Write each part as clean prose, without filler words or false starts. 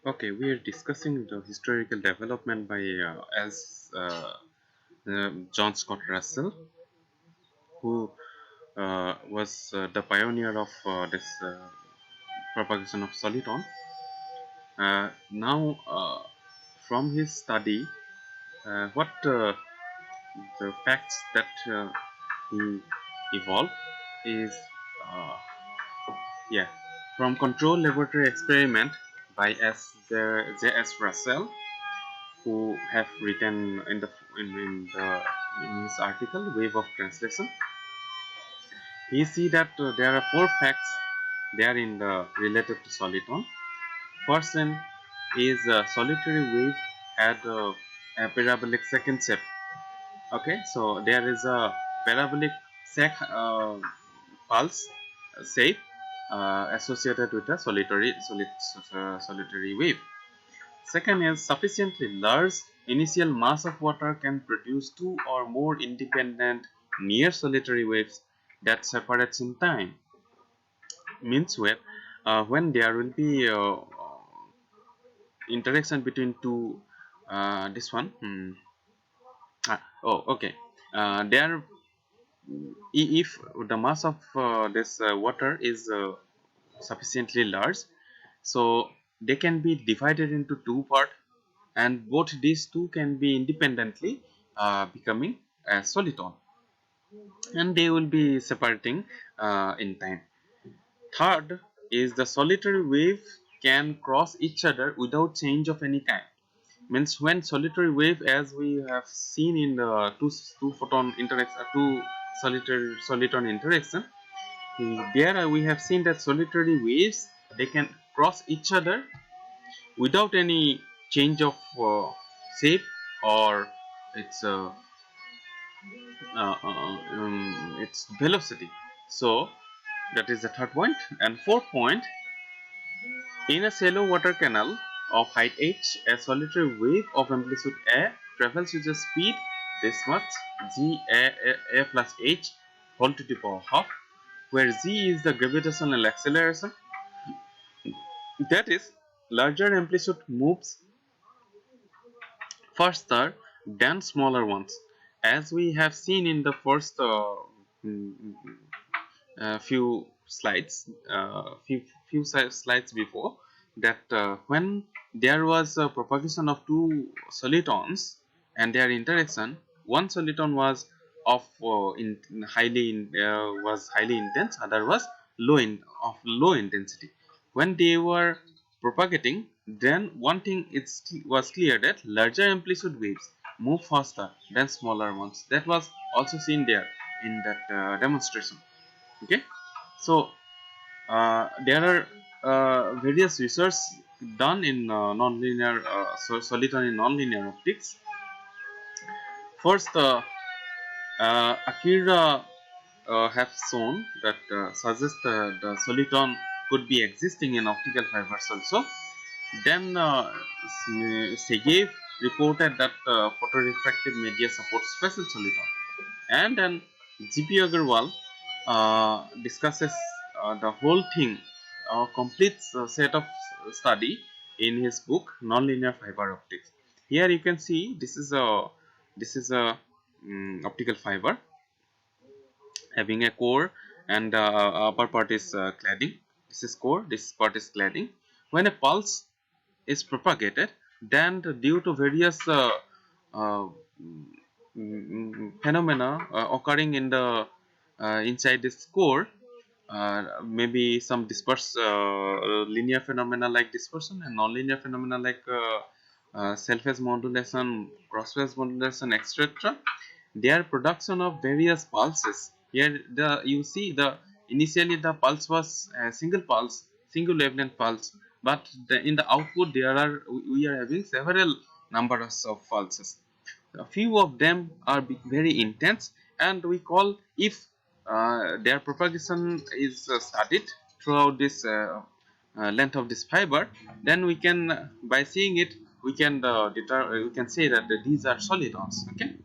Okay, we are discussing the historical development by John Scott Russell, who was the pioneer of this propagation of soliton. Now, from his study, what the facts that he evolved is, uh, yeah, from control laboratory experiment by J.S. Russell, who have written in his article Wave of Translation. We see that there are four facts there in the related to soliton. First one is solitary wave had a parabolic second shape. Okay, so there is a parabolic pulse shape associated with a solitary wave. Second is sufficiently large initial mass of water can produce two or more independent near solitary waves that separates in time. Means when there will be interaction between two this one oh okay there if the mass of this water is sufficiently large, so they can be divided into two parts, and both these two can be independently becoming a soliton, and they will be separating in time. Third is the solitary wave can cross each other without change of any kind. Means when solitary wave, as we have seen in the two photon interaction, two solitary soliton interaction, there we have seen that solitary waves, they can cross each other without any change of shape or its its velocity. So that is the third point. And fourth point, in a shallow water canal of height h, a solitary wave of amplitude a travels with a speed this much a plus h whole to the power half, where z is the gravitational acceleration. That is, larger amplitude moves faster than smaller ones, as we have seen in the first few slides, slides before, that when there was a propagation of two solitons and their interaction, one soliton was of was highly intense, other was of low intensity. When they were propagating, then one thing was clear, that larger amplitude waves move faster than smaller ones. That was also seen there in that demonstration. Okay, so there are various research done in nonlinear soliton in nonlinear optics. First, Akira have shown that suggests the soliton could be existing in optical fibers also. Then Segev reported that photorefractive media supports special soliton, and then GP Agarwal discusses the whole thing, complete set of study in his book Nonlinear Fiber Optics. Here you can see this is a optical fiber having a core, and upper part is cladding. This is core, this part is cladding. When a pulse is propagated, then due to various uh, phenomena occurring in the inside this core, maybe some linear phenomena like dispersion, and nonlinear phenomena like self-phase modulation, cross-phase modulation, etc. Their production of various pulses. Here, you see the initially the pulse was a single pulse, single wavelength pulse, but in the output there are we are having several numbers of pulses. A few of them are very intense, and we call, if their propagation is studied throughout this length of this fiber, then we can by seeing it we can say that these are solitons. Okay,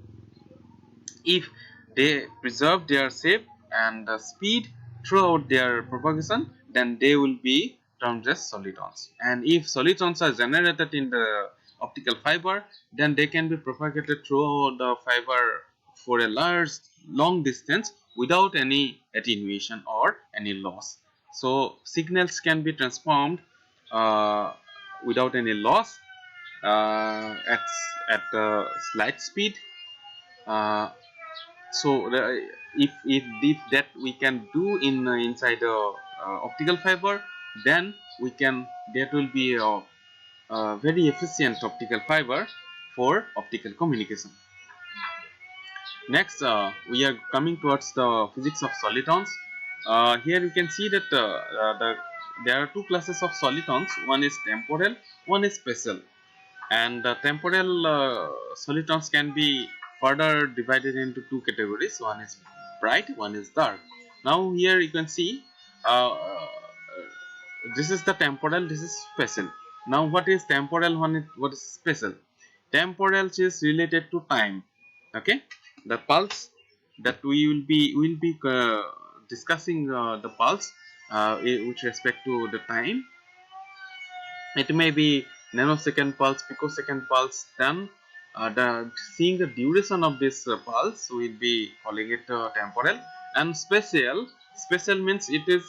if they preserve their shape and speed throughout their propagation, then they will be termed as solitons. And if solitons are generated in the optical fiber, then they can be propagated through the fiber for a long distance without any attenuation or any loss. So signals can be transformed uh, without any loss at slight speed. Uh, if that we can do in inside the optical fiber, then we can that will be a very efficient optical fiber for optical communication. Next, we are coming towards the physics of solitons. Here you can see that there are two classes of solitons. One is temporal, one is spatial. And the temporal solitons can be further divided into two categories. One is bright, one is dark. Now here you can see this is the temporal, this is spatial. Now what is temporal, what is spatial? Temporal is related to time. Okay, the pulse that we will be discussing the pulse with respect to the time. It may be nanosecond pulse, picosecond pulse. Then seeing the duration of this pulse, we will be calling it temporal. And spatial means it is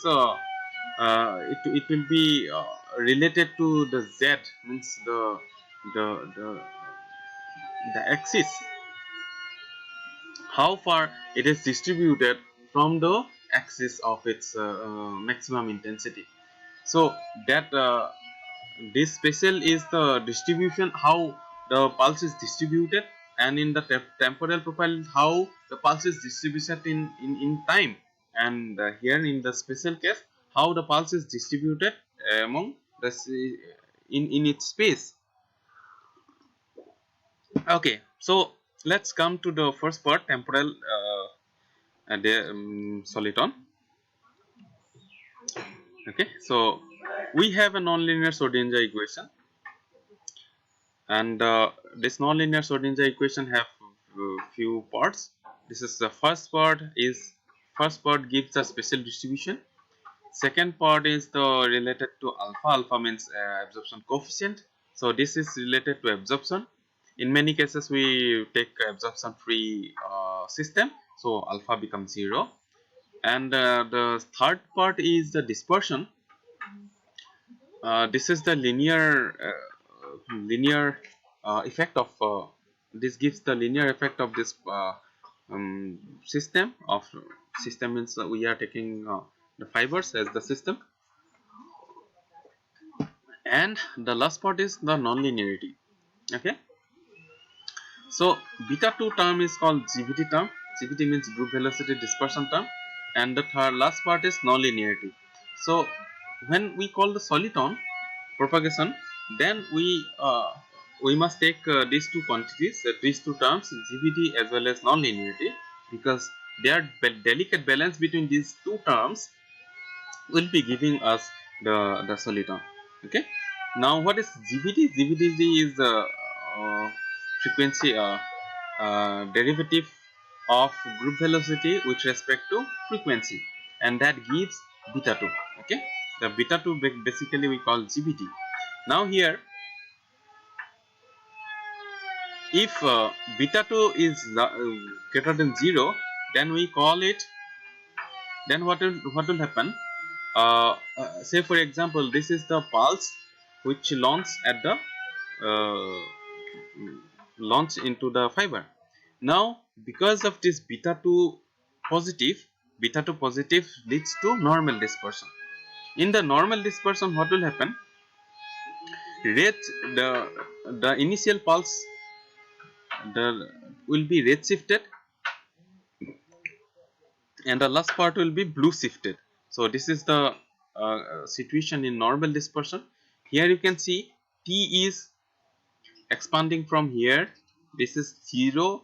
it will be related to the z, means the the the axis, how far it is distributed from the axis of its maximum intensity. So that this spatial is the distribution, how the pulse is distributed, and in the temporal profile how the pulse is distributed in time. And here in the spatial case, how the pulse is distributed among the in its space. Okay, so let's come to the first part, temporal soliton. Okay, so we have a nonlinear Schrodinger equation, and this nonlinear Schrodinger equation have few parts. This is the first part. First part gives the spatial distribution. Second part is the related to alpha. Alpha means absorption coefficient. So this is related to absorption. In many cases, we take absorption free system, so alpha becomes 0. And the third part is the dispersion. This is the linear effect of this gives the linear effect of this system of system means we are taking the fibers as the system. And the last part is the nonlinearity. Okay, so beta 2 term is called GVT term. GVT means group velocity dispersion term. And the third last part is nonlinearity. So when we call the soliton propagation, then we must take these two quantities, these two terms, GVT as well as nonlinearity, because their delicate balance between these two terms will be giving us the soliton. Okay, now what is GVT? GVT is the frequency derivative of group velocity with respect to frequency, and that gives beta 2. Okay, the beta 2 basically we call GVT. Now here, if beta 2 is greater than 0, then we call it, then what will happen? Say for example, this is the pulse which launch at the uh, launch into the fiber. Now because of this beta 2 positive leads to normal dispersion. In the normal dispersion, what will happen? Rate the initial pulse the will be red shifted, and the last part will be blue shifted. So this is the situation in normal dispersion. Here you can see T is expanding from here. This is 0.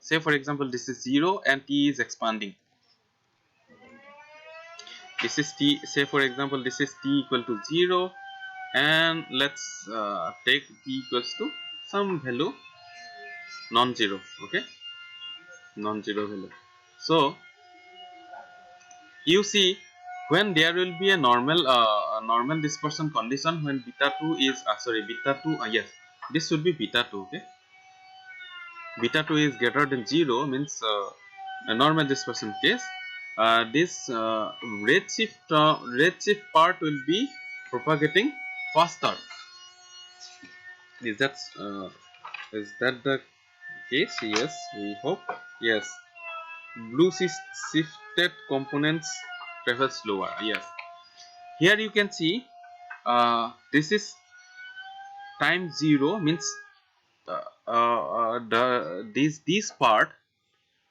Say for example, this is 0 and T is expanding. This is T. Say for example, this is T equal to 0, and let's take T equals to some value non-zero. Okay, non-zero value. So you see, when there will be a normal dispersion condition when beta 2 is beta 2 yes, this should be beta 2. Okay, beta 2 is greater than 0 means a normal dispersion case. This redshift part will be propagating faster. Is that the case? Yes, we hope. Yes, blue shifted components travel slower. Yes, here you can see this is time 0 means this part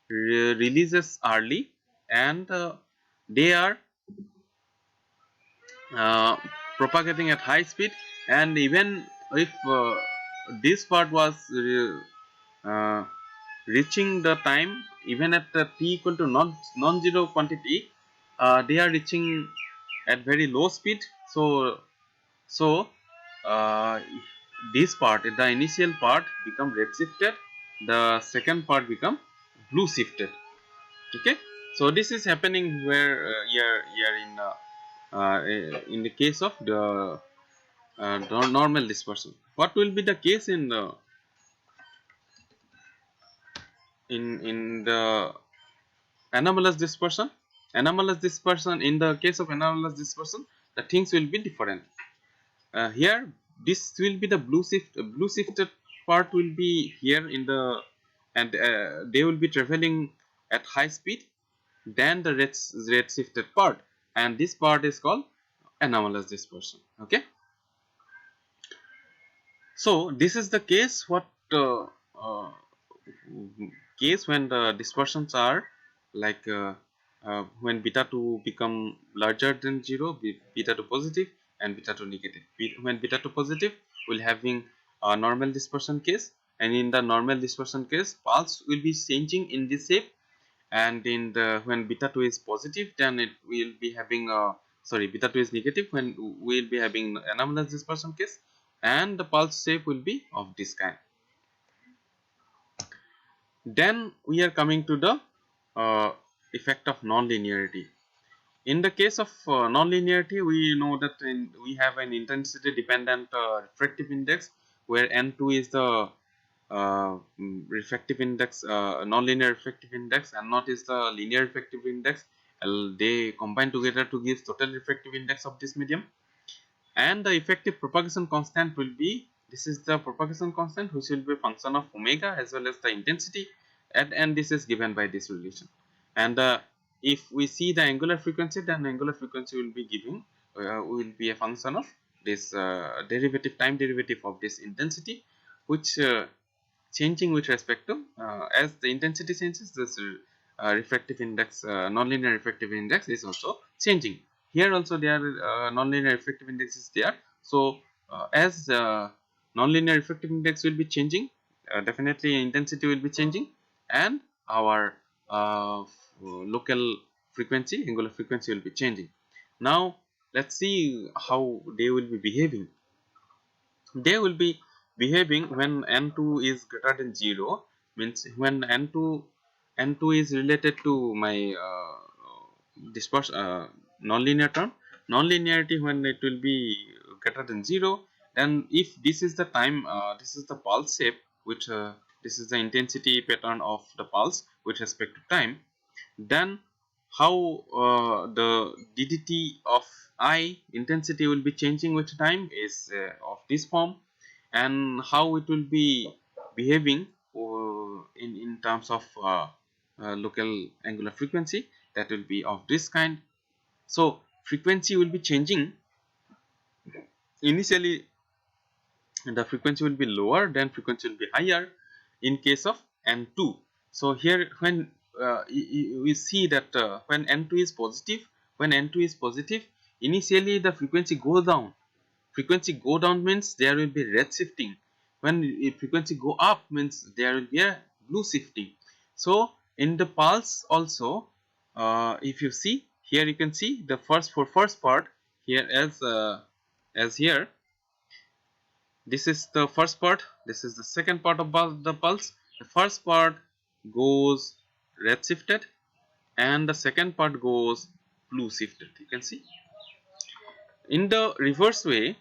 releases early, and they are uh, propagating at high speed, and even if this part was uh, reaching the time even at the t equal to non-zero quantity, they are reaching at very low speed. So uh, this part, the initial part become red shifted, the second part become blue shifted. Okay, so this is happening where here in the case of the normal dispersion. What will be the case in the anomalous dispersion? Anomalous dispersion, in the case of anomalous dispersion, the things will be different. Here this will be the blue shifted part will be here in the, and they will be traveling at high speed than the red shifted part, and this part is called anomalous dispersion. Okay, so this is the case case when the dispersions are like when beta 2 become larger than 0, beta 2 positive and beta 2 negative. When beta 2 positive, we'll having a normal dispersion case, and in the normal dispersion case, pulse will be changing in this shape, and in the when beta 2 is positive, then it will be having a beta 2 is negative, when we'll be having anomalous dispersion case, and the pulse shape will be of this kind. Then we are coming to the effect of nonlinearity. In the case of nonlinearity, we know that we have an intensity dependent refractive index, where N2 is the refractive index, nonlinear refractive index, and not is the linear refractive index. They combine together to give total refractive index of this medium. And the effective propagation constant will be, this is the propagation constant, which will be a function of omega as well as the intensity, and this is given by this relation. And if we see the angular frequency, then angular frequency will be giving will be a function of this time derivative of this intensity, which changing with respect to as the intensity changes, this refractive index, nonlinear refractive index is also changing. Here also there nonlinear refractive index is there. So as nonlinear refractive index will be changing, definitely intensity will be changing, and our local frequency, angular frequency will be changing. Now let's see how they will be behaving. They will be behaving when n2 is greater than 0, means when n2 is related to my nonlinear term, nonlinearity, when it will be greater than 0, then if this is the time, this is the pulse shape, which this is the intensity pattern of the pulse with respect to time, then how the ddt of I intensity will be changing with time is of this form, and how it will be behaving in terms of local angular frequency, that will be of this kind. So frequency will be changing. Initially the frequency will be lower, then frequency will be higher in case of n2. So here when we see that when n2 is positive, initially the frequency goes down. Frequency go down means there will be red shifting. When frequency go up means there will be a blue shifting. So in the pulse also, if you see here, you can see the first part here as here. This is the first part, this is the second part of the pulse. The first part goes red shifted, and the second part goes blue shifted. You can see In the reverse way,